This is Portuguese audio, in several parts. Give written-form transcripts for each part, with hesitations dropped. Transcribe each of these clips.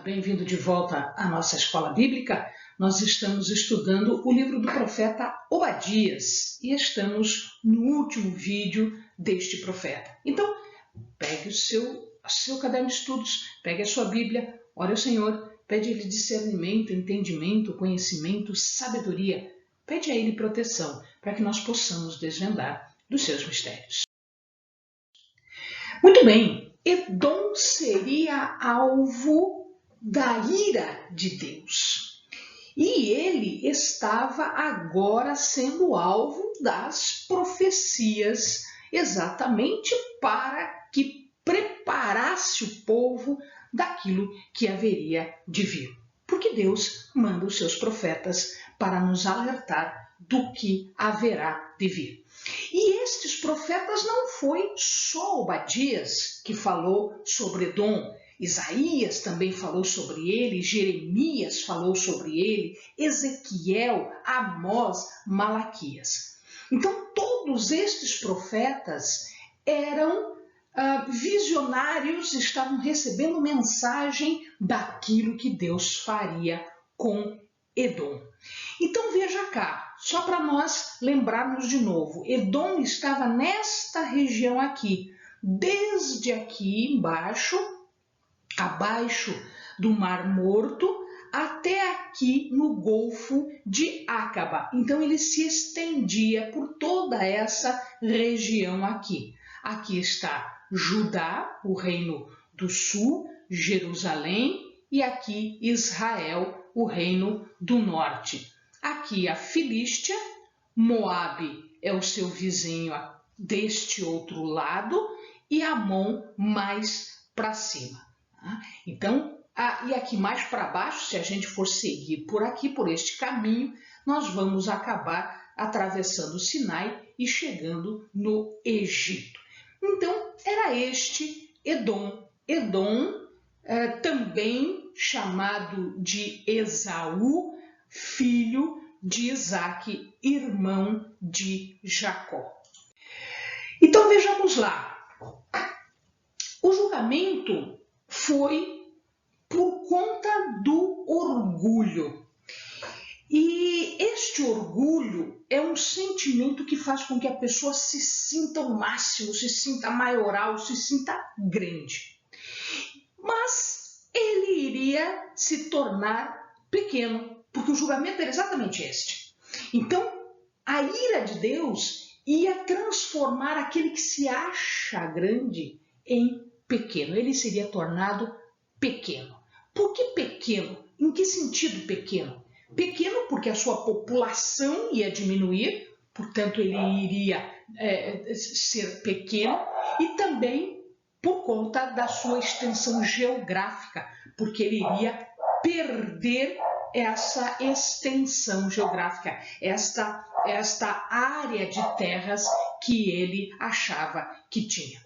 bem-vindo de volta à nossa escola bíblica. Nós estamos estudando o livro do profeta Obadias e estamos no último vídeo deste profeta. Então, pegue o seu caderno de estudos, pegue a sua Bíblia, ore ao Senhor, pede a Ele discernimento, entendimento, conhecimento, sabedoria. Pede a Ele proteção para que nós possamos desvendar dos seus mistérios. Muito bem, Edom seria alvo da ira de Deus. E ele estava agora sendo alvo das profecias, exatamente para que preparasse o povo daquilo que haveria de vir. Porque Deus manda os seus profetas para nos alertar do que haverá de vir. E estes profetas não foi só Obadias que falou sobre Edom. Isaías também falou sobre ele, Jeremias falou sobre ele, Ezequiel, Amós, Malaquias. Então todos estes profetas eram visionários, estavam recebendo mensagem daquilo que Deus faria com Edom. Então veja cá, só para nós lembrarmos de novo, Edom estava nesta região aqui, desde aqui embaixo, abaixo do Mar Morto, até aqui no Golfo de Acaba. Então ele se estendia por toda essa região aqui. Aqui está Judá, o reino do sul, Jerusalém, e aqui Israel, o reino do norte. Aqui a Filístia, Moabe é o seu vizinho deste outro lado e Amon mais para cima. Então, e aqui mais para baixo, se a gente for seguir por aqui, por este caminho, nós vamos acabar atravessando o Sinai e chegando no Egito. Então, era este Edom. Edom, também chamado de Esaú, filho de Isaque, irmão de Jacó. Então vejamos lá. O julgamento foi por conta do orgulho. E este orgulho é um sentimento que faz com que a pessoa se sinta o máximo, se sinta maioral, se sinta grande. Mas ele iria se tornar pequeno, porque o julgamento era exatamente este. Então, a ira de Deus ia transformar aquele que se acha grande em pequeno. Ele seria tornado pequeno. Por que pequeno? Em que sentido pequeno? Pequeno porque a sua população ia diminuir, portanto ele iria ser pequeno, e também por conta da sua extensão geográfica, porque ele iria perder essa extensão geográfica, esta área de terras que ele achava que tinha.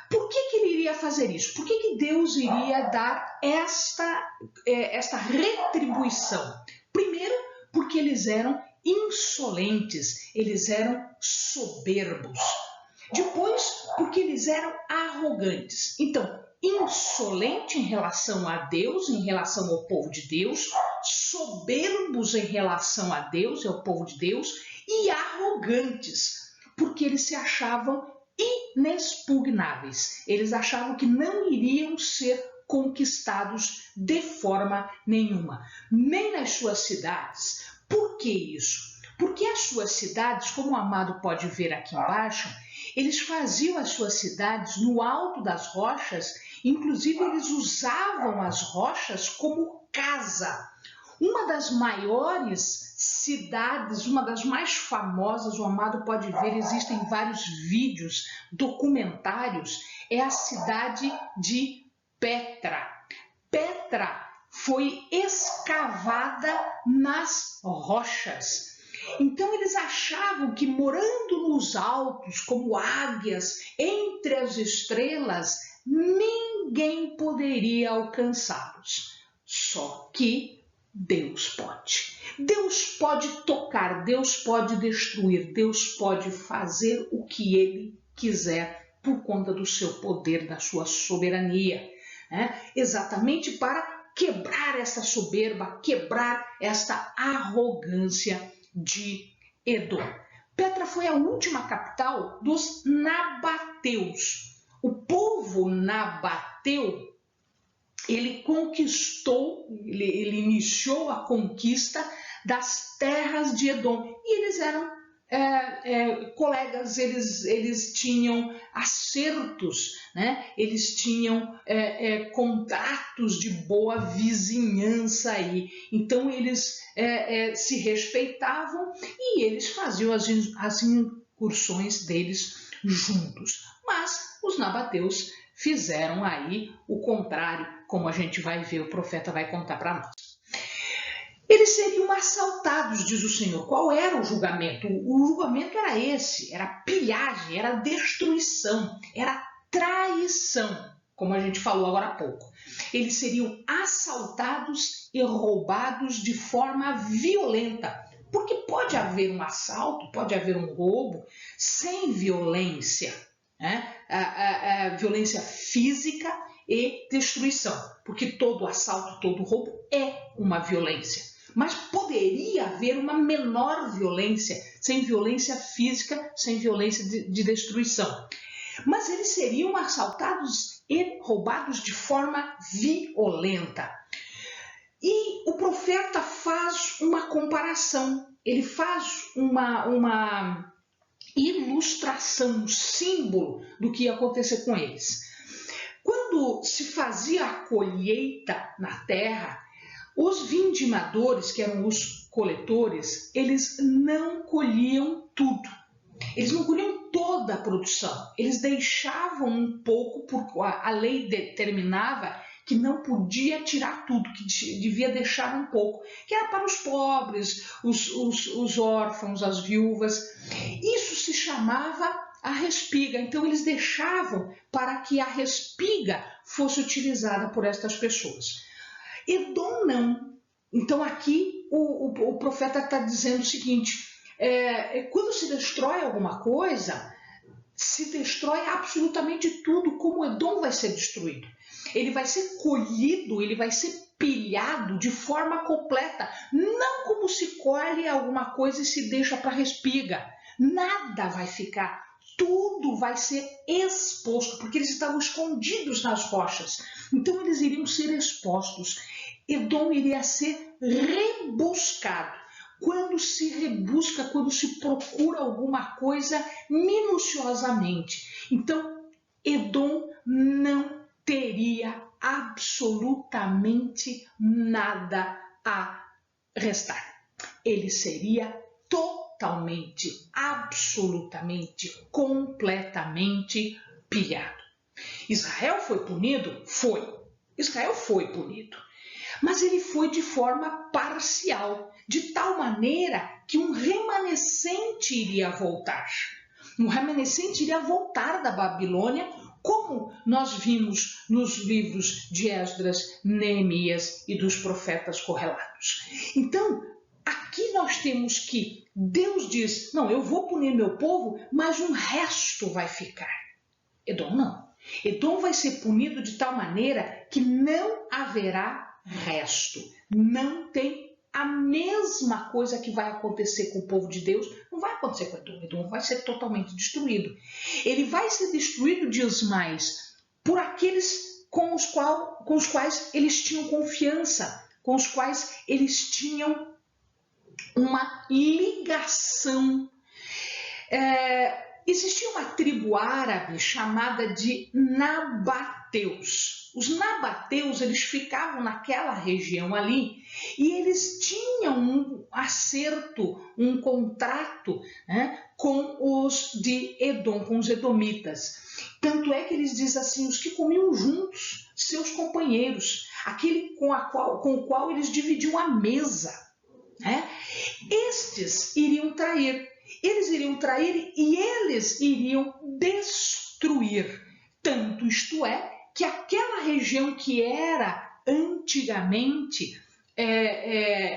Por que ele iria fazer isso? Por que Deus iria dar esta retribuição? Primeiro, porque eles eram insolentes, eles eram soberbos. Depois, porque eles eram arrogantes. Então, insolente em relação a Deus, em relação ao povo de Deus, soberbos em relação a Deus e ao povo de Deus, e arrogantes, porque eles se achavam inexpugnáveis. Eles achavam que não iriam ser conquistados de forma nenhuma, nem nas suas cidades. Por que isso? Porque as suas cidades, como o amado pode ver aqui embaixo, eles faziam as suas cidades no alto das rochas, inclusive eles usavam as rochas como casa. Uma das maiores cidades, uma das mais famosas, o amado pode ver, existem vários vídeos, documentários, é a cidade de Petra. Petra foi escavada nas rochas. Então eles achavam que morando nos altos, como águias, entre as estrelas, ninguém poderia alcançá-los. Só que Deus pode. Deus pode tocar, Deus pode destruir, Deus pode fazer o que Ele quiser por conta do seu poder, da sua soberania. Exatamente para quebrar essa soberba, quebrar esta arrogância de Edom. Petra foi a última capital dos nabateus. O povo nabateu, ele conquistou, ele iniciou a conquista das terras de Edom. E eles eram colegas, eles tinham acertos, né? Eles tinham contratos de boa vizinhança aí. Então eles se respeitavam e eles faziam as incursões deles juntos. Mas os nabateus fizeram aí o contrário, como a gente vai ver, o profeta vai contar para nós. Eles seriam assaltados, diz o Senhor. Qual era o julgamento? O julgamento era esse, era pilhagem, era destruição, era traição, como a gente falou agora há pouco. Eles seriam assaltados e roubados de forma violenta, porque pode haver um assalto, pode haver um roubo sem violência, né? Violência física e destruição, porque todo assalto, todo roubo é uma violência. Mas poderia haver uma menor violência, sem violência física, sem violência de destruição. Mas eles seriam assaltados e roubados de forma violenta. E o profeta faz uma comparação, ele faz uma ilustração, um símbolo do que ia acontecer com eles. Quando se fazia a colheita na terra, os vindimadores, que eram os coletores, eles não colhiam tudo. Eles não colhiam toda a produção. Eles deixavam um pouco, porque a lei determinava que não podia tirar tudo, que devia deixar um pouco, que era para os pobres, os órfãos, as viúvas. Isso se chamava a respiga. Então eles deixavam para que a respiga fosse utilizada por estas pessoas. Edom não. Então aqui o profeta está dizendo o seguinte, quando se destrói alguma coisa, se destrói absolutamente tudo, como Edom vai ser destruído. Ele vai ser colhido, ele vai ser pilhado de forma completa, não como se colhe alguma coisa e se deixa para respiga. Nada vai ficar, tudo vai ser exposto, porque eles estavam escondidos nas rochas. Então eles iriam ser expostos. Edom iria ser rebuscado. Quando se rebusca, quando se procura alguma coisa minuciosamente. Então, Edom não teria absolutamente nada a restar. Ele seria totalmente, absolutamente, completamente pilhado. Israel foi punido? Foi. Israel foi punido. Mas ele foi de forma parcial, de tal maneira que um remanescente iria voltar. Um remanescente iria voltar da Babilônia, como nós vimos nos livros de Esdras, Neemias e dos profetas correlatos. Então, aqui nós temos que Deus diz, não, eu vou punir meu povo, mas um resto vai ficar. Edom não. Edom vai ser punido de tal maneira que não haverá resto. Não tem a mesma coisa que vai acontecer com o povo de Deus, não vai acontecer com Edom. Edom vai ser totalmente destruído. Ele vai ser destruído, diz mais, por aqueles com os quais eles tinham confiança, com os quais eles tinham uma ligação. Existia uma tribo árabe chamada de nabateus. Os nabateus, eles ficavam naquela região ali e eles tinham um acerto, um contrato, né, com os de Edom, com os edomitas. Tanto é que eles dizem assim, os que comiam juntos, seus companheiros, aquele com o qual eles dividiam a mesa, né? Estes iriam trair. Eles iriam trair e eles iriam destruir. Tanto isto é, que aquela região que era antigamente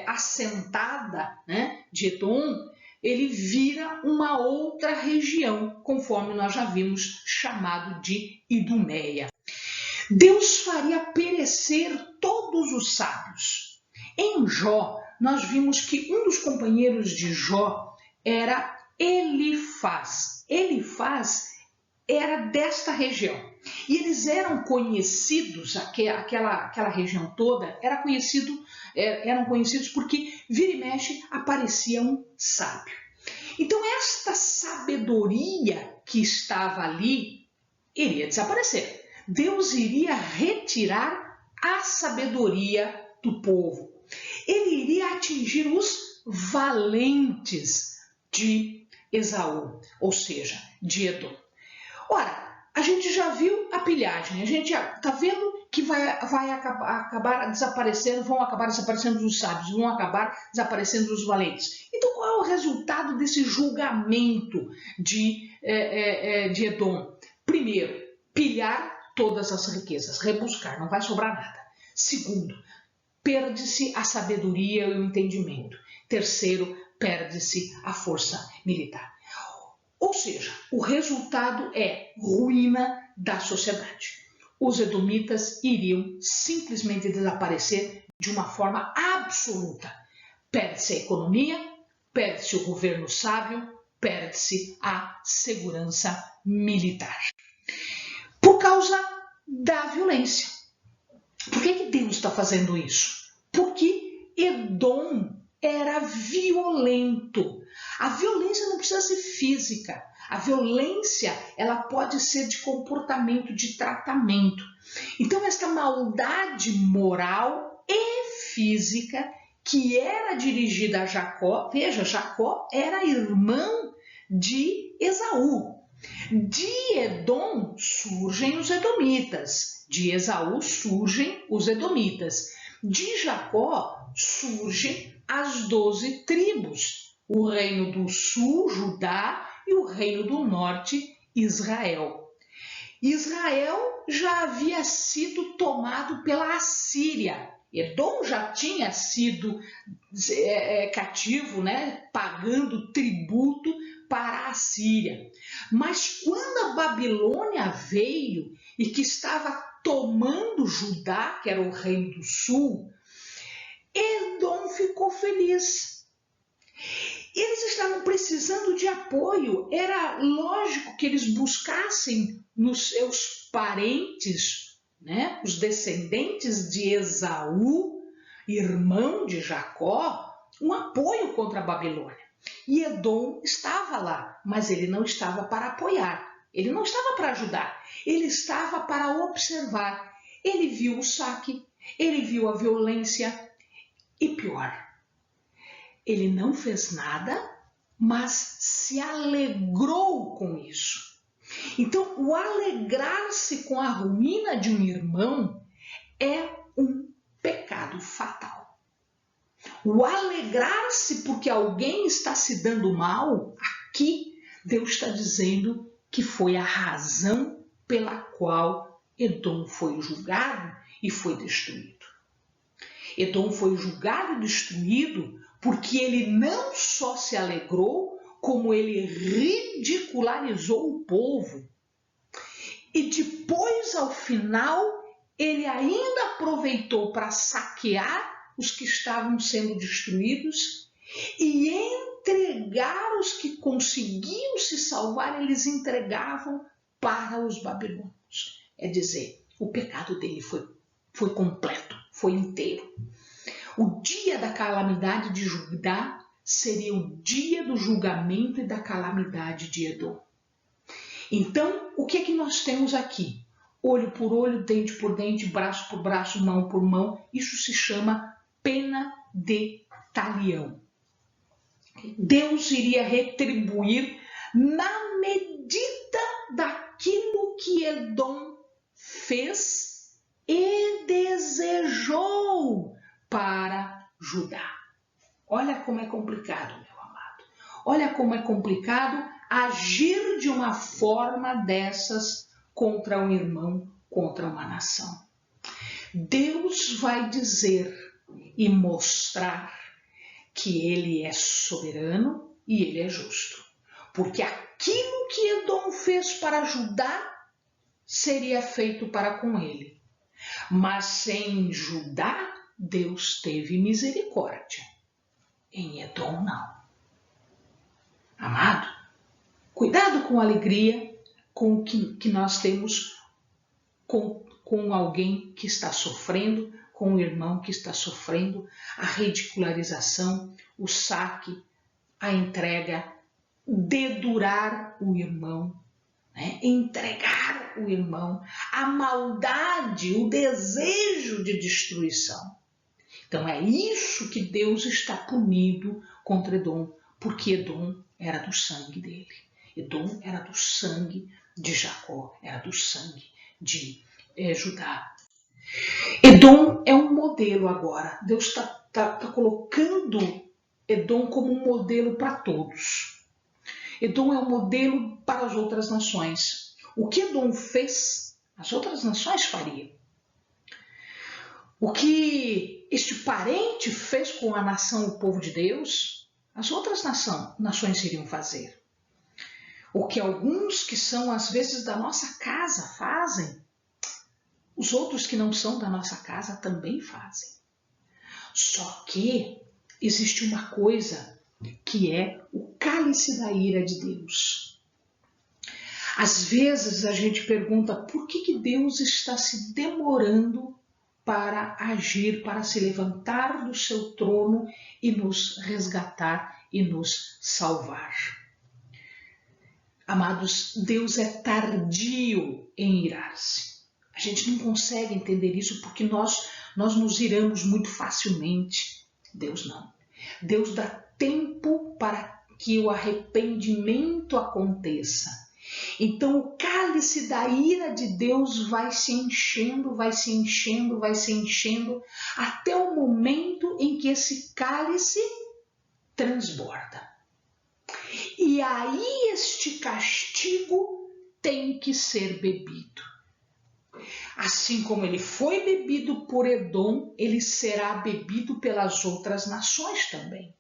assentada, né, de Edom, ele vira uma outra região, conforme nós já vimos, chamado de Idumeia. Deus faria perecer todos os sábios. Em Jó, nós vimos que um dos companheiros de Jó era Elifaz. Elifaz era desta região. E eles eram conhecidos, aquela região toda, eram conhecidos porque vira e mexe aparecia um sábio. Então esta sabedoria que estava ali iria desaparecer. Deus iria retirar a sabedoria do povo. Ele iria atingir os valentes de Esaú, ou seja, de Edom. Ora, a gente já viu a pilhagem, a gente já está vendo que vai acabar desaparecendo, vão acabar desaparecendo os sábios, vão acabar desaparecendo os valentes. Então, qual é o resultado desse julgamento de Edom? Primeiro, pilhar todas as riquezas, rebuscar, não vai sobrar nada. Segundo, perde-se a sabedoria e o entendimento. Terceiro, perde-se a força militar. Ou seja, o resultado é ruína da sociedade. Os edomitas iriam simplesmente desaparecer de uma forma absoluta. Perde-se a economia, perde-se o governo sábio, perde-se a segurança militar. Por causa da violência. Por que Deus está fazendo isso? Porque Edom era violento. A violência não precisa ser física. A violência, ela pode ser de comportamento, de tratamento. Então, esta maldade moral e física que era dirigida a Jacó, veja, Jacó era irmão de Esaú. De Edom surgem os edomitas, de Esaú surgem os edomitas, de Jacó surgem as 12 tribos, o reino do sul, Judá, e o reino do norte, Israel. Israel já havia sido tomado pela Assíria. Edom já tinha sido cativo, né, pagando tributo para a Assíria. Mas quando a Babilônia veio e que estava tomando Judá, que era o reino do sul, Edom ficou feliz. Eles estavam precisando de apoio. Era lógico que eles buscassem nos seus parentes, né, os descendentes de Esaú, irmão de Jacó, um apoio contra a Babilônia. E Edom estava lá, mas ele não estava para apoiar, ele não estava para ajudar, ele estava para observar. Ele viu o saque, ele viu a violência e pior, ele não fez nada, mas se alegrou com isso. Então, o alegrar-se com a ruína de um irmão é um pecado fatal. O alegrar-se porque alguém está se dando mal, aqui Deus está dizendo que foi a razão pela qual Edom foi julgado e foi destruído. Edom foi julgado e destruído porque ele não só se alegrou, como ele ridicularizou o povo. E depois, ao final, ele ainda aproveitou para saquear os que estavam sendo destruídos e entregar os que conseguiam se salvar, eles entregavam para os babilônios. É dizer, o pecado dele foi completo, foi inteiro. O dia da calamidade de Judá seria o dia do julgamento e da calamidade de Edom. Então, o que é que nós temos aqui? Olho por olho, dente por dente, braço por braço, mão por mão. Isso se chama pena de talião. Deus iria retribuir na medida daquilo que Edom fez e desejou para Judá. Olha como é complicado, meu amado. Olha como é complicado agir de uma forma dessas contra um irmão, contra uma nação. Deus vai dizer e mostrar que ele é soberano e ele é justo. Porque aquilo que Edom fez para Judá seria feito para com ele. Mas em Judá, Deus teve misericórdia. Em Edom, não. Amado, cuidado com a alegria com o que nós temos com alguém que está sofrendo, com um irmão que está sofrendo, a ridicularização, o saque, a entrega, dedurar o irmão, né? Entregar o irmão, a maldade, o desejo de destruição. Então é isso que Deus está punindo contra Edom, porque Edom era do sangue dele. Edom era do sangue de Jacó, era do sangue de Judá. Edom é um modelo agora. Deus está colocando Edom como um modelo para todos. Edom é um modelo para as outras nações. O que Edom fez, as outras nações fariam. O que este parente fez com a nação, o povo de Deus, as outras nações iriam fazer. O que alguns que são, às vezes, da nossa casa fazem, os outros que não são da nossa casa também fazem. Só que existe uma coisa que é o cálice da ira de Deus. Às vezes a gente pergunta por que Deus está se demorando para agir, para se levantar do seu trono e nos resgatar e nos salvar. Amados, Deus é tardio em irar-se. A gente não consegue entender isso porque nós nos iramos muito facilmente. Deus não. Deus dá tempo para que o arrependimento aconteça. Então o cálice da ira de Deus vai se enchendo, vai se enchendo, vai se enchendo, até o momento em que esse cálice transborda. E aí este castigo tem que ser bebido. Assim como ele foi bebido por Edom, ele será bebido pelas outras nações também.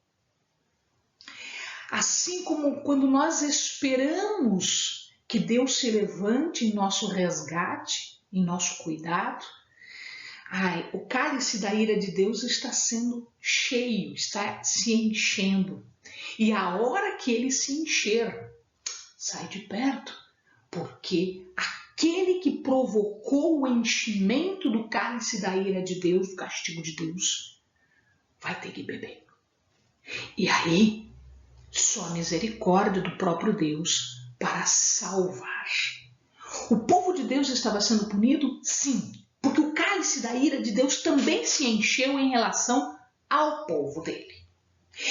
Assim como quando nós esperamos que Deus se levante em nosso resgate, em nosso cuidado, o cálice da ira de Deus está sendo cheio, está se enchendo. E a hora que ele se encher, sai de perto, porque aquele que provocou o enchimento do cálice da ira de Deus, do castigo de Deus, vai ter que beber. E aí, só a misericórdia do próprio Deus para salvar. O povo de Deus estava sendo punido? Sim, porque o cálice da ira de Deus também se encheu em relação ao povo dele.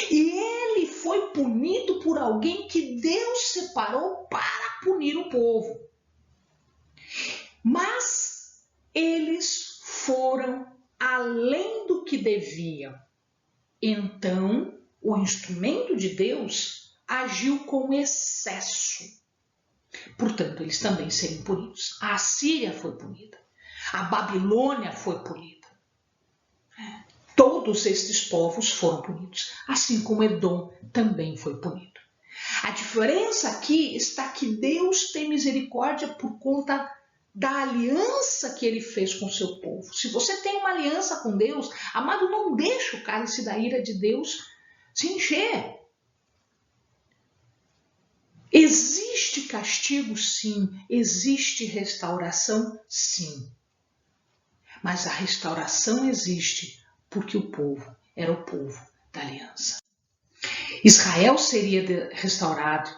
E ele foi punido por alguém que Deus separou para punir o povo. Mas eles foram além do que deviam. Então, o instrumento de Deus agiu com excesso. Portanto, eles também seriam punidos. A Assíria foi punida. A Babilônia foi punida. Todos estes povos foram punidos, assim como Edom também foi punido. A diferença aqui está que Deus tem misericórdia por conta da aliança que ele fez com o seu povo. Se você tem uma aliança com Deus, amado, não deixe o cálice da ira de Deus se encher. Existe castigo, sim. Existe restauração, sim. Mas a restauração existe porque o povo era o povo da aliança. Israel seria restaurado.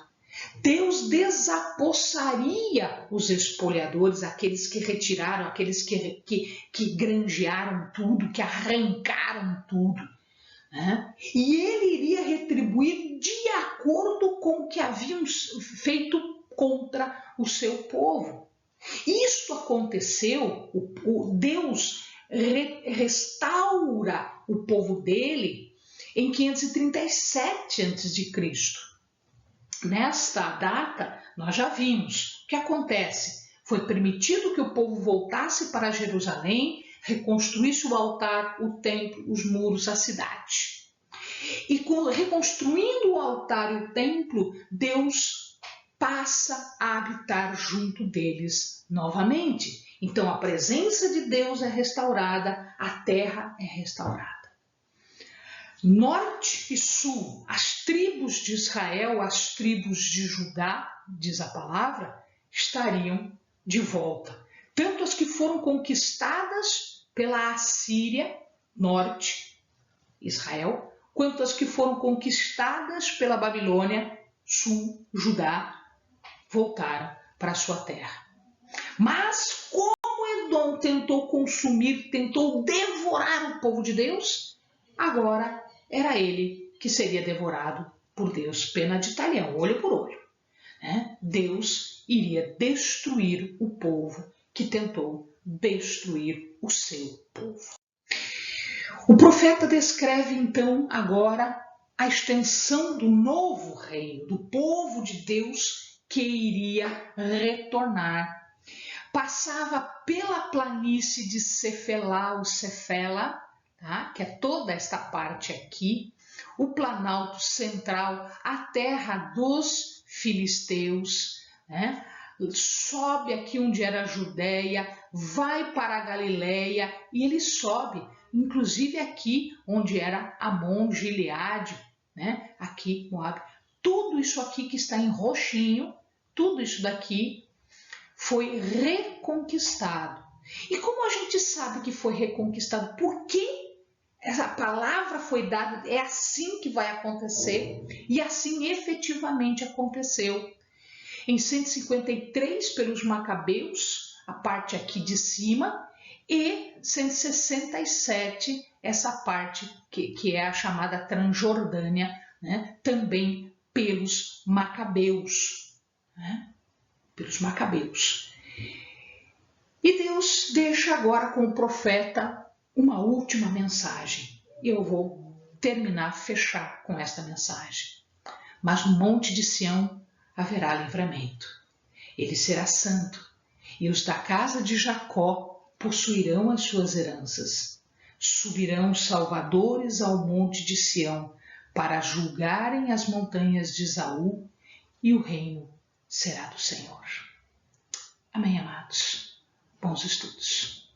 Deus desapossaria os espoliadores, aqueles que retiraram, aqueles que granjearam tudo, que arrancaram tudo. Né? E ele iria retribuir de acordo com o que haviam feito contra o seu povo. Isto aconteceu, Deus restaura o povo dele em 537 a.C. Nesta data, nós já vimos o que acontece. Foi permitido que o povo voltasse para Jerusalém, reconstruísse o altar, o templo, os muros, a cidade. E reconstruindo o altar e o templo, Deus passa a habitar junto deles novamente. Então a presença de Deus é restaurada, a terra é restaurada. Norte e sul, as tribos de Israel, as tribos de Judá, diz a palavra, estariam de volta. Tanto as que foram conquistadas pela Assíria, norte, Israel, quanto as que foram conquistadas pela Babilônia, sul, Judá, voltaram para a sua terra. Mas como Edom tentou consumir, tentou devorar o povo de Deus, agora era ele que seria devorado por Deus, pena de talhão, olho por olho. Deus iria destruir o povo que tentou destruir o seu povo. O profeta descreve então agora a extensão do novo reino, do povo de Deus que iria retornar. Passava pela planície de Cefelá, ou Cefela, tá? Que é toda esta parte aqui, o planalto central, a terra dos filisteus, né? Sobe aqui onde era a Judéia, vai para a Galileia e ele sobe, inclusive aqui onde era Amon, Gileade, né? Aqui Moabe. Tudo isso aqui que está em roxinho, tudo isso daqui foi reconquistado. E como a gente sabe que foi reconquistado? Por que essa palavra foi dada? É assim que vai acontecer e assim efetivamente aconteceu. Em 153 pelos Macabeus, a parte aqui de cima, e 167 essa parte que é a chamada Transjordânia, né? Também pelos Macabeus, né? Pelos Macabeus. E Deus deixa agora com o profeta uma última mensagem. Eu vou terminar, fechar com esta mensagem. Mas no monte de Sião haverá livramento. Ele será santo, e os da casa de Jacó possuirão as suas heranças. Subirão os salvadores ao monte de Sião para julgarem as montanhas de Esaú, e o reino será do Senhor. Amém, amados. Bons estudos.